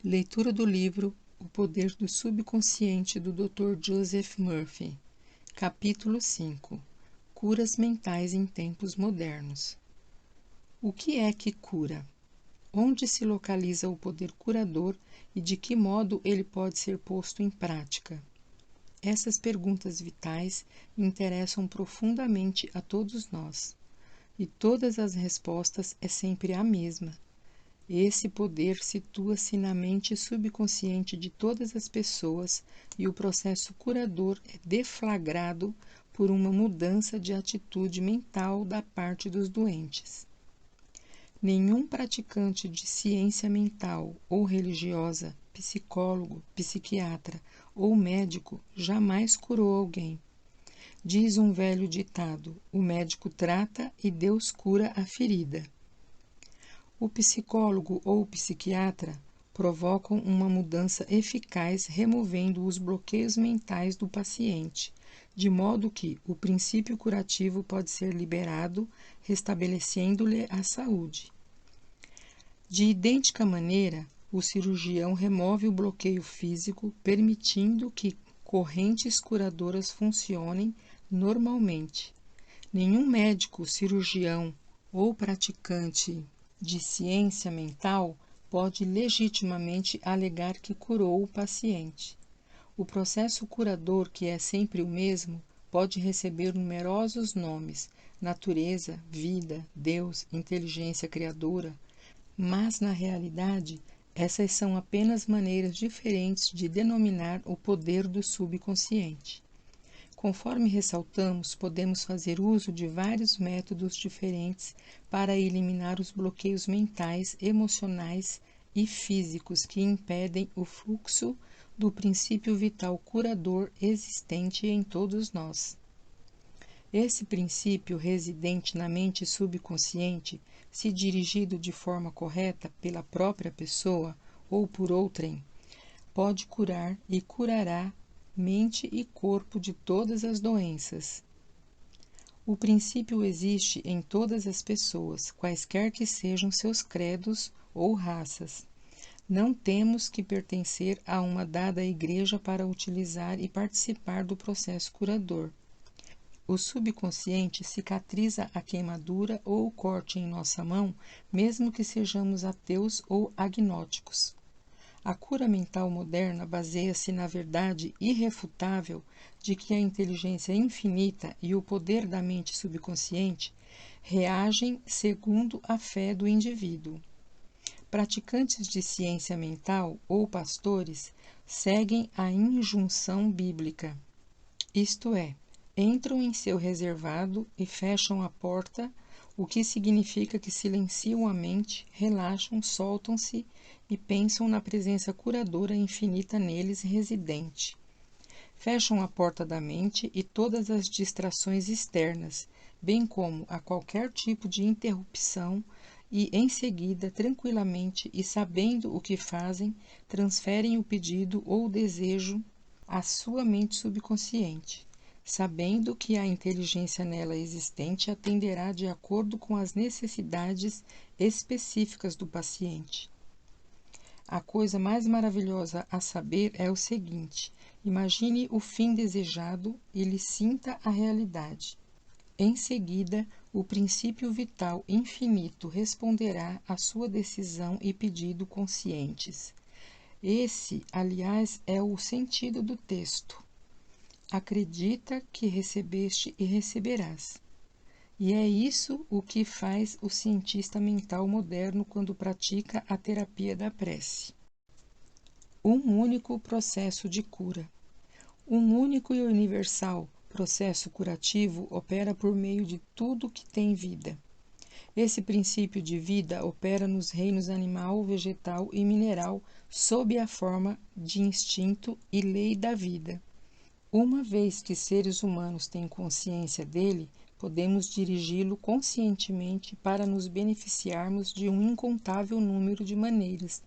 Leitura do livro O Poder do Subconsciente do Dr. Joseph Murphy. Capítulo 5. Curas mentais em tempos modernos. O que é que cura? Onde se localiza o poder curador e de que modo ele pode ser posto em prática? Essas perguntas vitais interessam profundamente a todos nós, e todas as respostas é sempre a mesma. Esse poder situa-se na mente subconsciente de todas as pessoas e o processo curador é deflagrado por uma mudança de atitude mental da parte dos doentes. Nenhum praticante de ciência mental ou religiosa, psicólogo, psiquiatra ou médico jamais curou alguém. Diz um velho ditado: o médico trata e Deus cura a ferida. O psicólogo ou psiquiatra provocam uma mudança eficaz removendo os bloqueios mentais do paciente, de modo que o princípio curativo pode ser liberado, restabelecendo-lhe a saúde. De idêntica maneira, o cirurgião remove o bloqueio físico, permitindo que correntes curadoras funcionem normalmente. Nenhum médico, cirurgião ou praticante de ciência mental pode legitimamente alegar que curou o paciente. O processo curador, que é sempre o mesmo, pode receber numerosos nomes: natureza, vida, Deus, inteligência criadora, mas na realidade essas são apenas maneiras diferentes de denominar o poder do subconsciente. Conforme ressaltamos, podemos fazer uso de vários métodos diferentes para eliminar os bloqueios mentais, emocionais e físicos que impedem o fluxo do princípio vital curador existente em todos nós. Esse princípio residente na mente subconsciente, se dirigido de forma correta pela própria pessoa ou por outrem, pode curar e curará mente e corpo de todas as doenças. O princípio existe em todas as pessoas, quaisquer que sejam seus credos ou raças. Não temos que pertencer a uma dada igreja para utilizar e participar do processo curador. O subconsciente cicatriza a queimadura ou o corte em nossa mão, mesmo que sejamos ateus ou agnósticos. A cura mental moderna baseia-se na verdade irrefutável de que a inteligência infinita e o poder da mente subconsciente reagem segundo a fé do indivíduo. Praticantes de ciência mental ou pastores seguem a injunção bíblica, isto é, entram em seu reservado e fecham a porta, o que significa que silenciam a mente, relaxam, soltam-se e pensam na presença curadora infinita neles residente. Fecham a porta da mente e todas as distrações externas, bem como a qualquer tipo de interrupção e, em seguida, tranquilamente e sabendo o que fazem, transferem o pedido ou o desejo à sua mente subconsciente, sabendo que a inteligência nela existente atenderá de acordo com as necessidades específicas do paciente. A coisa mais maravilhosa a saber é o seguinte: imagine o fim desejado e lhe sinta a realidade. Em seguida, o princípio vital infinito responderá à sua decisão e pedido conscientes. Esse, aliás, é o sentido do texto. Acredita que recebeste e receberás. E é isso o que faz o cientista mental moderno quando pratica a terapia da prece. Um único processo de cura. Um único e universal processo curativo opera por meio de tudo que tem vida. Esse princípio de vida opera nos reinos animal, vegetal e mineral sob a forma de instinto e lei da vida. Uma vez que seres humanos têm consciência dele, podemos dirigi-lo conscientemente para nos beneficiarmos de um incontável número de maneiras.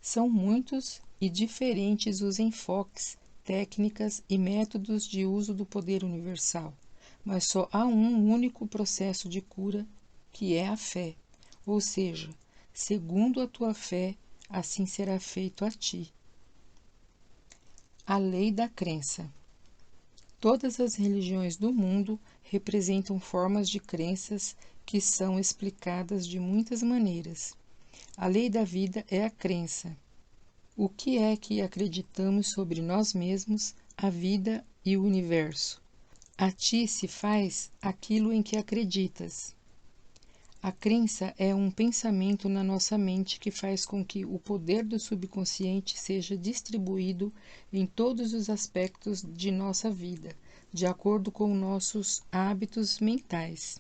São muitos e diferentes os enfoques, técnicas e métodos de uso do poder universal, mas só há um único processo de cura, que é a fé, ou seja, segundo a tua fé, assim será feito a ti. A lei da crença. Todas as religiões do mundo representam formas de crenças que são explicadas de muitas maneiras. A lei da vida é a crença. O que é que acreditamos sobre nós mesmos, a vida e o universo? A ti se faz aquilo em que acreditas. A crença é um pensamento na nossa mente que faz com que o poder do subconsciente seja distribuído em todos os aspectos de nossa vida, de acordo com nossos hábitos mentais.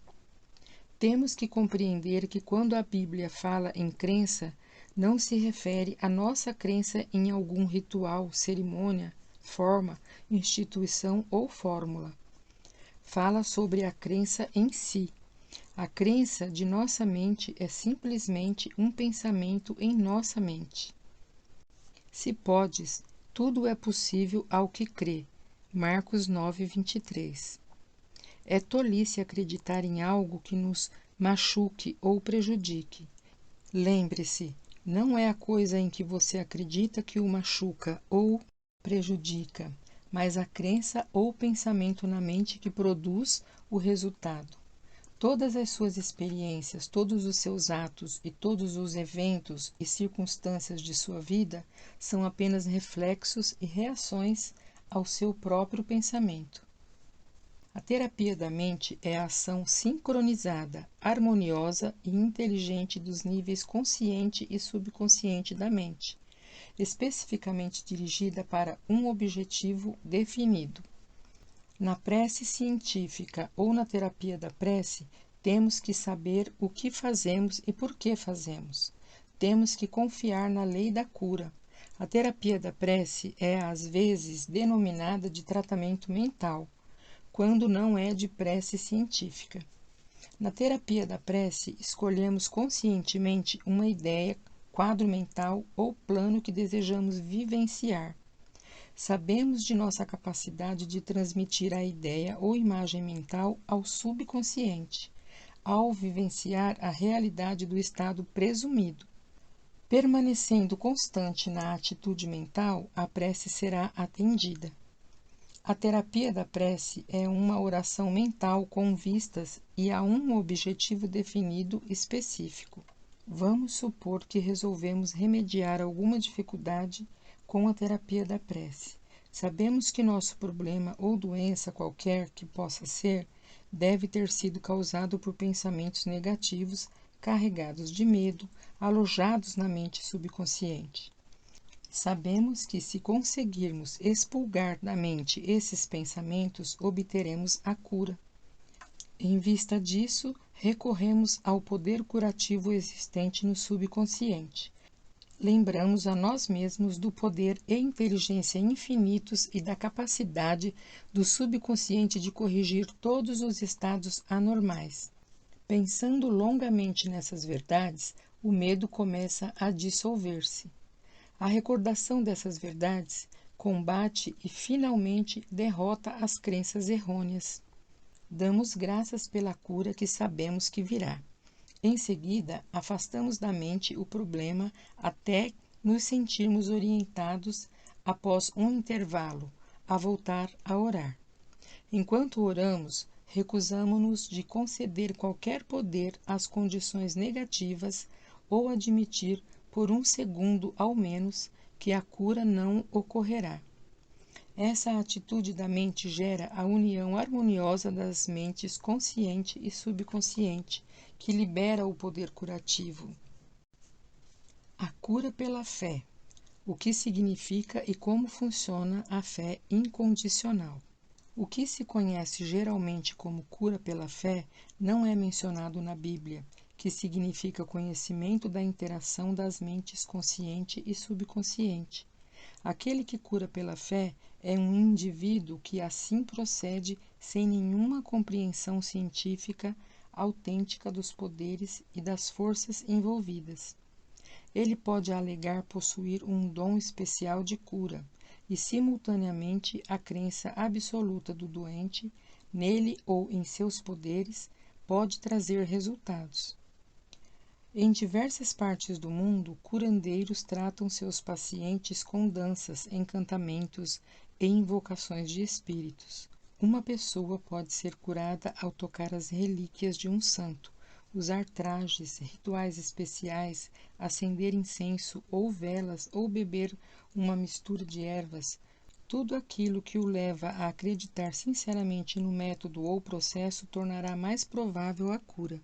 Temos que compreender que quando a Bíblia fala em crença, não se refere à nossa crença em algum ritual, cerimônia, forma, instituição ou fórmula. Fala sobre a crença em si. A crença de nossa mente é simplesmente um pensamento em nossa mente. Se podes, tudo é possível ao que crê. Marcos 9:23. É tolice acreditar em algo que nos machuque ou prejudique. Lembre-se, não é a coisa em que você acredita que o machuca ou prejudica, mas a crença ou pensamento na mente que produz o resultado. Todas as suas experiências, todos os seus atos e todos os eventos e circunstâncias de sua vida são apenas reflexos e reações ao seu próprio pensamento. A terapia da mente é a ação sincronizada, harmoniosa e inteligente dos níveis consciente e subconsciente da mente, especificamente dirigida para um objetivo definido. Na prece científica ou na terapia da prece, temos que saber o que fazemos e por que fazemos. Temos que confiar na lei da cura. A terapia da prece é, às vezes, denominada de tratamento mental, quando não é de prece científica. Na terapia da prece, escolhemos conscientemente uma ideia, quadro mental ou plano que desejamos vivenciar. Sabemos de nossa capacidade de transmitir a ideia ou imagem mental ao subconsciente, ao vivenciar a realidade do estado presumido. Permanecendo constante na atitude mental, a prece será atendida. A terapia da prece é uma oração mental com vistas e a um objetivo definido específico. Vamos supor que resolvemos remediar alguma dificuldade com a terapia da prece. Sabemos que nosso problema ou doença qualquer que possa ser, deve ter sido causado por pensamentos negativos carregados de medo, alojados na mente subconsciente. Sabemos que se conseguirmos expurgar da mente esses pensamentos, obteremos a cura. Em vista disso, recorremos ao poder curativo existente no subconsciente. Lembramos a nós mesmos do poder e inteligência infinitos e da capacidade do subconsciente de corrigir todos os estados anormais. Pensando longamente nessas verdades, o medo começa a dissolver-se. A recordação dessas verdades combate e finalmente derrota as crenças errôneas. Damos graças pela cura que sabemos que virá. Em seguida, afastamos da mente o problema até nos sentirmos orientados, após um intervalo, a voltar a orar. Enquanto oramos, recusamo-nos de conceder qualquer poder às condições negativas ou admitir, por um segundo ao menos, que a cura não ocorrerá. Essa atitude da mente gera a união harmoniosa das mentes consciente e subconsciente, que libera o poder curativo. A cura pela fé. O que significa e como funciona a fé incondicional. O que se conhece geralmente como cura pela fé não é mencionado na Bíblia, que significa conhecimento da interação das mentes consciente e subconsciente. Aquele que cura pela fé é um indivíduo que assim procede sem nenhuma compreensão científica autêntica dos poderes e das forças envolvidas. Ele pode alegar possuir um dom especial de cura e, simultaneamente, a crença absoluta do doente nele ou em seus poderes pode trazer resultados. Em diversas partes do mundo, curandeiros tratam seus pacientes com danças, encantamentos e invocações de espíritos. Uma pessoa pode ser curada ao tocar as relíquias de um santo, usar trajes, rituais especiais, acender incenso ou velas ou beber uma mistura de ervas. Tudo aquilo que o leva a acreditar sinceramente no método ou processo tornará mais provável a cura.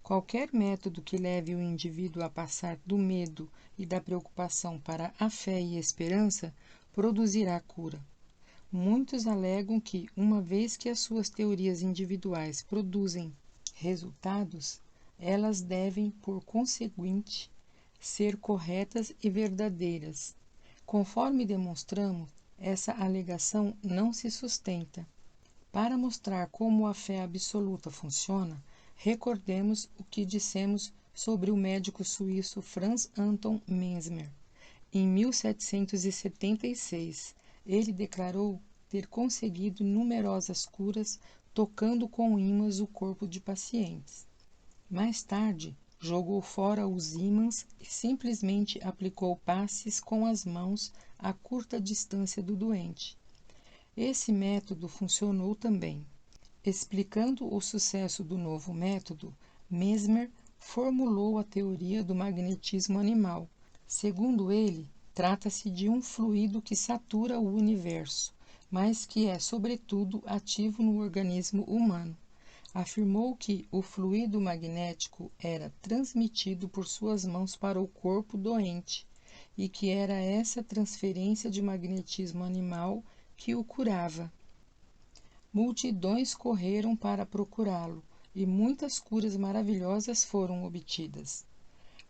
Qualquer método que leve o indivíduo a passar do medo e da preocupação para a fé e esperança produzirá cura. Muitos alegam que, uma vez que as suas teorias individuais produzem resultados, elas devem, por conseguinte, ser corretas e verdadeiras. Conforme demonstramos, essa alegação não se sustenta. Para mostrar como a fé absoluta funciona, recordemos o que dissemos sobre o médico suíço Franz Anton Mesmer. Em 1776, ele declarou ter conseguido numerosas curas tocando com ímãs o corpo de pacientes. Mais tarde, jogou fora os ímãs e simplesmente aplicou passes com as mãos a curta distância do doente. Esse método funcionou também. Explicando o sucesso do novo método, Mesmer formulou a teoria do magnetismo animal. Segundo ele, trata-se de um fluido que satura o universo, mas que é, sobretudo, ativo no organismo humano. Afirmou que o fluido magnético era transmitido por suas mãos para o corpo doente e que era essa transferência de magnetismo animal que o curava. Multidões correram para procurá-lo e muitas curas maravilhosas foram obtidas.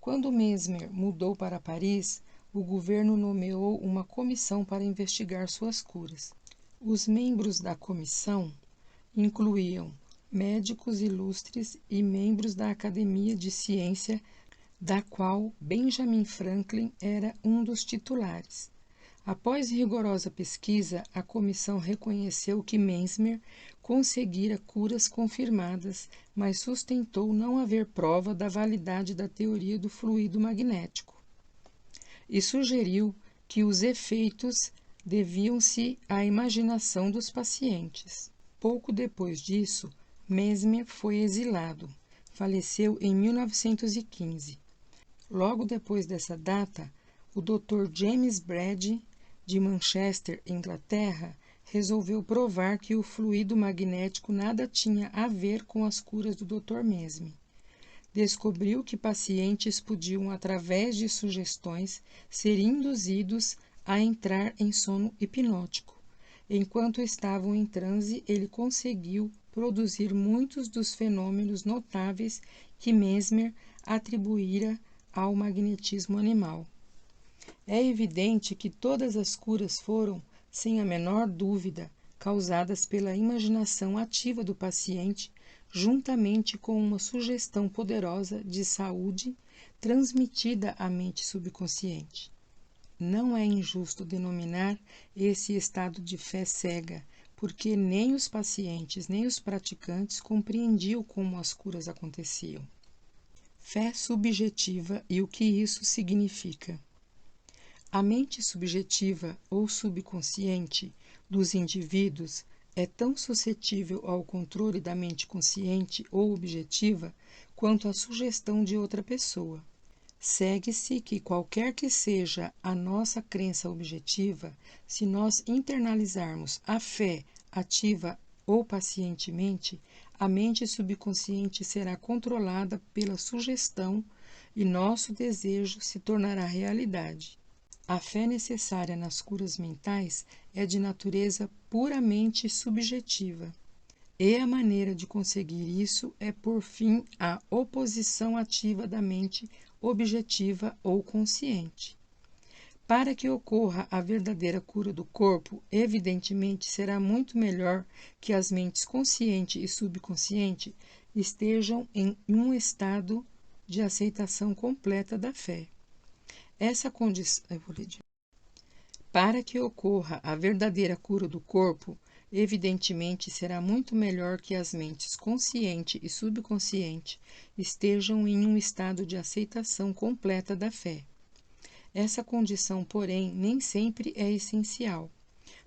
Quando Mesmer mudou para Paris, o governo nomeou uma comissão para investigar suas curas. Os membros da comissão incluíam médicos ilustres e membros da Academia de Ciência, da qual Benjamin Franklin era um dos titulares. Após rigorosa pesquisa, a comissão reconheceu que Mesmer conseguira curas confirmadas, mas sustentou não haver prova da validade da teoria do fluido magnético. E sugeriu que os efeitos deviam-se à imaginação dos pacientes. Pouco depois disso, Mesmer foi exilado. Faleceu em 1915. Logo depois dessa data, o Dr. James Braid, de Manchester, Inglaterra, resolveu provar que o fluido magnético nada tinha a ver com as curas do Dr. Mesmer. Descobriu que pacientes podiam, através de sugestões, ser induzidos a entrar em sono hipnótico. Enquanto estavam em transe, ele conseguiu produzir muitos dos fenômenos notáveis que Mesmer atribuíra ao magnetismo animal. É evidente que todas as curas foram, sem a menor dúvida, causadas pela imaginação ativa do paciente, juntamente com uma sugestão poderosa de saúde transmitida à mente subconsciente. Não é injusto denominar esse estado de fé cega, porque nem os pacientes nem os praticantes compreendiam como as curas aconteciam. Fé subjetiva e o que isso significa. A mente subjetiva ou subconsciente dos indivíduos é tão suscetível ao controle da mente consciente ou objetiva quanto a sugestão de outra pessoa. Segue-se que qualquer que seja a nossa crença objetiva, se nós internalizarmos a fé ativa ou pacientemente, a mente subconsciente será controlada pela sugestão e nosso desejo se tornará realidade. A fé necessária nas curas mentais é de natureza puramente subjetiva. E a maneira de conseguir isso é por fim a oposição ativa da mente objetiva ou consciente. Para que ocorra a verdadeira cura do corpo, evidentemente será muito melhor que as mentes consciente e subconsciente estejam em um estado de aceitação completa da fé. Essa condição, para que ocorra a verdadeira cura do corpo, Evidentemente, será muito melhor que as mentes consciente e subconsciente estejam em um estado de aceitação completa da fé. Essa condição, porém, nem sempre é essencial.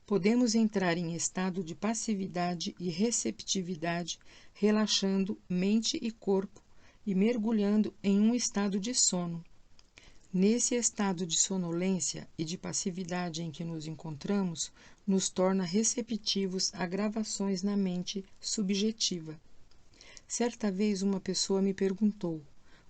Podemos entrar em estado de passividade e receptividade, relaxando mente e corpo e mergulhando em um estado de sono. Nesse estado de sonolência e de passividade em que nos encontramos, nos torna receptivos a gravações na mente subjetiva. Certa vez uma pessoa me perguntou: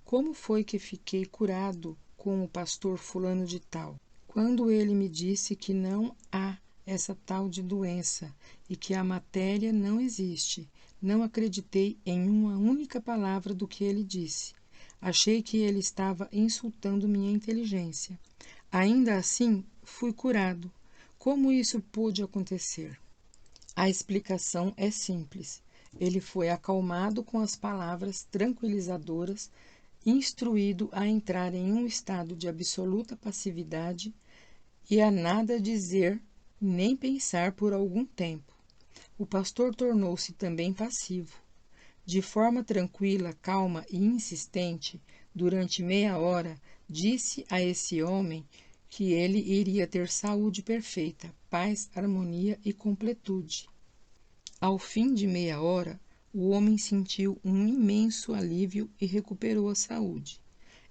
como foi que fiquei curado com o pastor fulano de tal, quando ele me disse que não há essa tal de doença e que a matéria não existe? Não acreditei em uma única palavra do que ele disse. Achei que ele estava insultando minha inteligência. Ainda assim, fui curado. Como isso pôde acontecer? A explicação é simples. Ele foi acalmado com as palavras tranquilizadoras, instruído a entrar em um estado de absoluta passividade e a nada dizer nem pensar por algum tempo. O pastor tornou-se também passivo. De forma tranquila, calma e insistente, durante meia hora, disse a esse homem que ele iria ter saúde perfeita, paz, harmonia e completude. Ao fim de meia hora, o homem sentiu um imenso alívio e recuperou a saúde.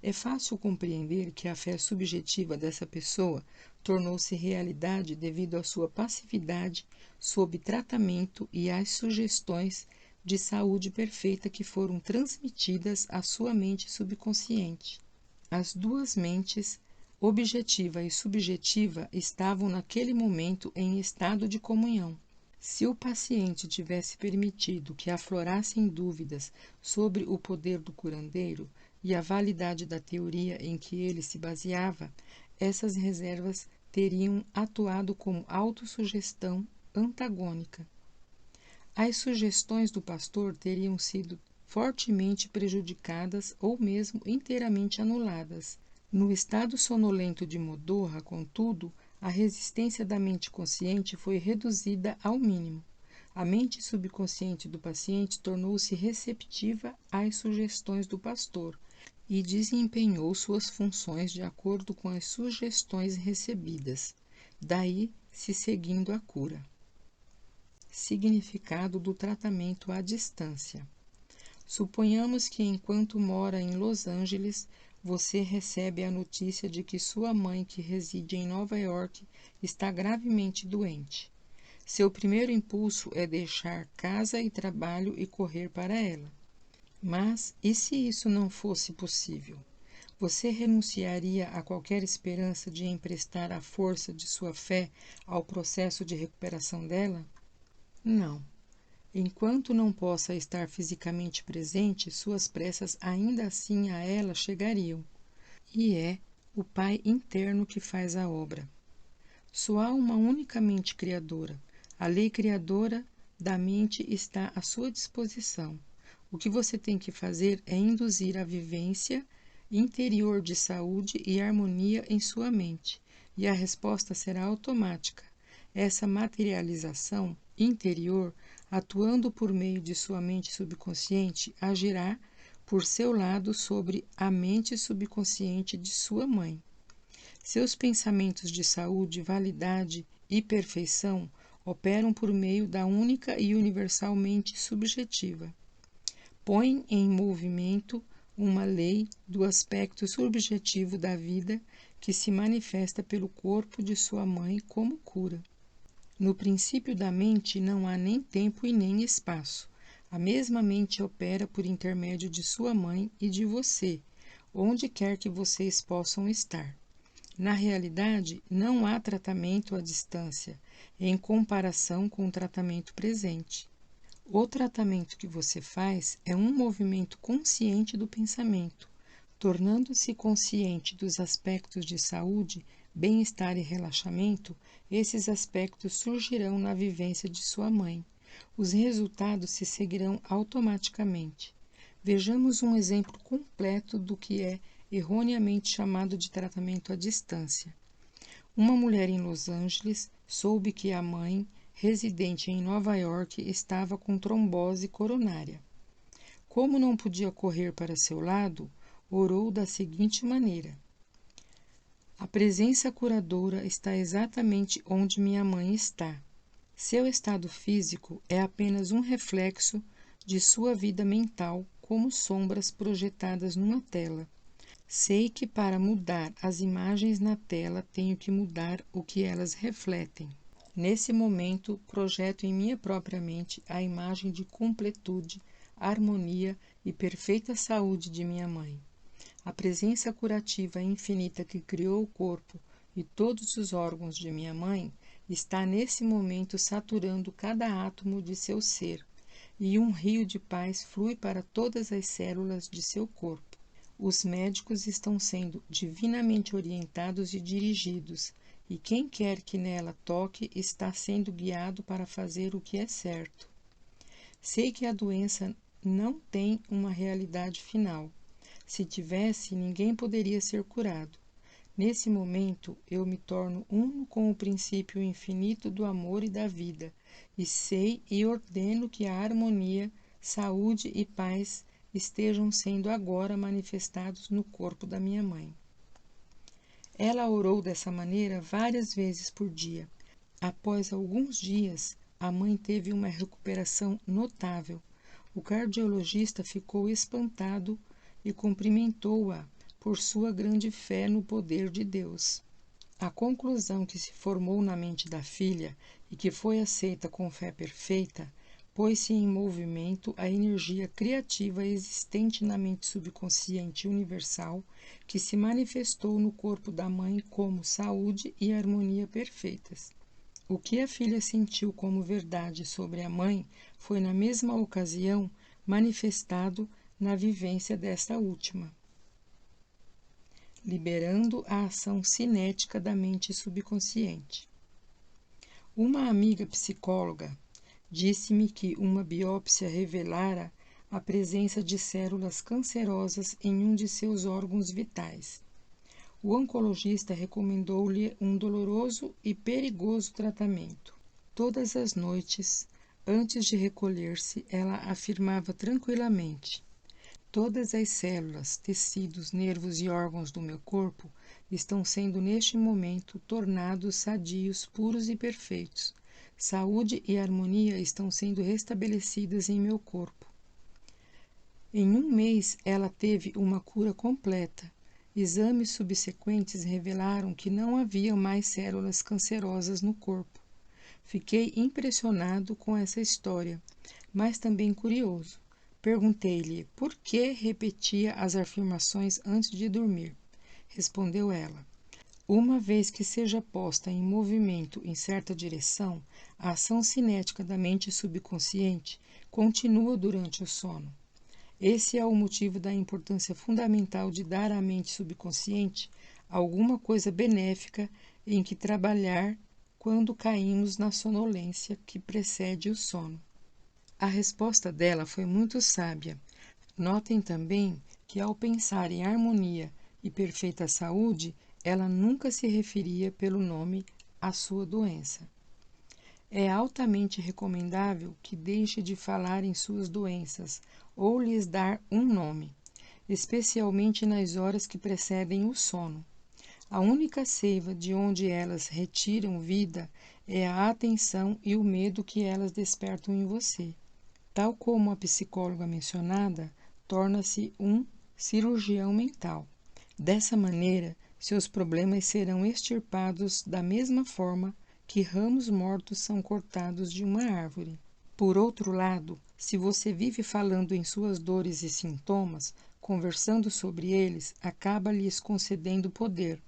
É fácil compreender que a fé subjetiva dessa pessoa tornou-se realidade devido à sua passividade sob tratamento e às sugestões de saúde perfeita que foram transmitidas à sua mente subconsciente. As duas mentes, objetiva e subjetiva, estavam naquele momento em estado de comunhão. Se o paciente tivesse permitido que aflorassem dúvidas sobre o poder do curandeiro e a validade da teoria em que ele se baseava, essas reservas teriam atuado como autossugestão antagônica. As sugestões do pastor teriam sido fortemente prejudicadas ou mesmo inteiramente anuladas. No estado sonolento de Modorra, contudo, a resistência da mente consciente foi reduzida ao mínimo. A mente subconsciente do paciente tornou-se receptiva às sugestões do pastor e desempenhou suas funções de acordo com as sugestões recebidas. Daí se seguindo a cura. Significado do tratamento à distância. Suponhamos que enquanto mora em Los Angeles, você recebe a notícia de que sua mãe, que reside em Nova York, está gravemente doente. Seu primeiro impulso é deixar casa e trabalho e correr para ela. Mas, e se isso não fosse possível? Você renunciaria a qualquer esperança de emprestar a força de sua fé ao processo de recuperação dela? Não. Enquanto não possa estar fisicamente presente, suas preces ainda assim a ela chegariam. E é o Pai interno que faz a obra. Só há uma única mente criadora. A lei criadora da mente está à sua disposição. O que você tem que fazer é induzir a vivência interior de saúde e harmonia em sua mente, e a resposta será automática. Essa materialização interior, atuando por meio de sua mente subconsciente, agirá por seu lado sobre a mente subconsciente de sua mãe. Seus pensamentos de saúde, validade e perfeição operam por meio da única e universal mente subjetiva. Põem em movimento uma lei do aspecto subjetivo da vida que se manifesta pelo corpo de sua mãe como cura. No princípio da mente não há nem tempo e nem espaço. A mesma mente opera por intermédio de sua mãe e de você, onde quer que vocês possam estar. Na realidade, não há tratamento à distância, em comparação com o tratamento presente. O tratamento que você faz é um movimento consciente do pensamento. Tornando-se consciente dos aspectos de saúde, bem-estar e relaxamento, esses aspectos surgirão na vivência de sua mãe. Os resultados se seguirão automaticamente. Vejamos um exemplo completo do que é erroneamente chamado de tratamento à distância. Uma mulher em Los Angeles soube que a mãe residente em Nova York, estava com trombose coronária. Como não podia correr para seu lado, orou da seguinte maneira: a presença curadora está exatamente onde minha mãe está. Seu estado físico é apenas um reflexo de sua vida mental, como sombras projetadas numa tela. Sei que para mudar as imagens na tela tenho que mudar o que elas refletem. Nesse momento, projeto em minha própria mente a imagem de completude, harmonia e perfeita saúde de minha mãe. A presença curativa infinita que criou o corpo e todos os órgãos de minha mãe está nesse momento saturando cada átomo de seu ser, e um rio de paz flui para todas as células de seu corpo. Os médicos estão sendo divinamente orientados e dirigidos, e quem quer que nela toque está sendo guiado para fazer o que é certo. Sei que a doença não tem uma realidade final. Se tivesse, ninguém poderia ser curado. Nesse momento, eu me torno uno com o princípio infinito do amor e da vida, e sei e ordeno que a harmonia, saúde e paz estejam sendo agora manifestados no corpo da minha mãe. Ela orou dessa maneira várias vezes por dia. Após alguns dias, a mãe teve uma recuperação notável. O cardiologista ficou espantado e cumprimentou-a por sua grande fé no poder de Deus. A conclusão que se formou na mente da filha e que foi aceita com fé perfeita, pôs-se em movimento a energia criativa existente na mente subconsciente universal, que se manifestou no corpo da mãe como saúde e harmonia perfeitas. O que a filha sentiu como verdade sobre a mãe foi, na mesma ocasião, manifestado na vivência desta última, liberando a ação cinética da mente subconsciente. Uma amiga psicóloga disse-me que uma biópsia revelara a presença de células cancerosas em um de seus órgãos vitais. O oncologista recomendou-lhe um doloroso e perigoso tratamento. Todas as noites, antes de recolher-se, ela afirmava tranquilamente: todas as células, tecidos, nervos e órgãos do meu corpo estão sendo neste momento tornados sadios, puros e perfeitos. Saúde e harmonia estão sendo restabelecidas em meu corpo. Em um mês, ela teve uma cura completa. Exames subsequentes revelaram que não havia mais células cancerosas no corpo. Fiquei impressionado com essa história, mas também curioso. Perguntei-lhe por que repetia as afirmações antes de dormir. Respondeu ela: uma vez que seja posta em movimento em certa direção, a ação cinética da mente subconsciente continua durante o sono. Esse é o motivo da importância fundamental de dar à mente subconsciente alguma coisa benéfica em que trabalhar quando caímos na sonolência que precede o sono. A resposta dela foi muito sábia. Notem também que, ao pensar em harmonia e perfeita saúde, ela nunca se referia pelo nome à sua doença. É altamente recomendável que deixe de falar em suas doenças ou lhes dar um nome, especialmente nas horas que precedem o sono. A única seiva de onde elas retiram vida é a atenção e o medo que elas despertam em você. Tal como a psicóloga mencionada, torna-se um cirurgião mental. Dessa maneira, seus problemas serão extirpados da mesma forma que ramos mortos são cortados de uma árvore. Por outro lado, se você vive falando em suas dores e sintomas, conversando sobre eles, acaba lhes concedendo poder.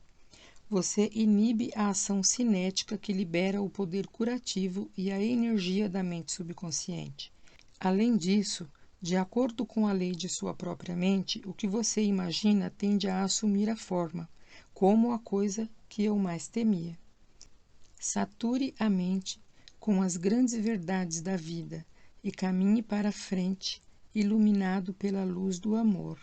Você inibe a ação cinética que libera o poder curativo e a energia da mente subconsciente. Além disso, de acordo com a lei de sua própria mente, o que você imagina tende a assumir a forma, como a coisa que eu mais temia. Sature a mente com as grandes verdades da vida e caminhe para frente, iluminado pela luz do amor.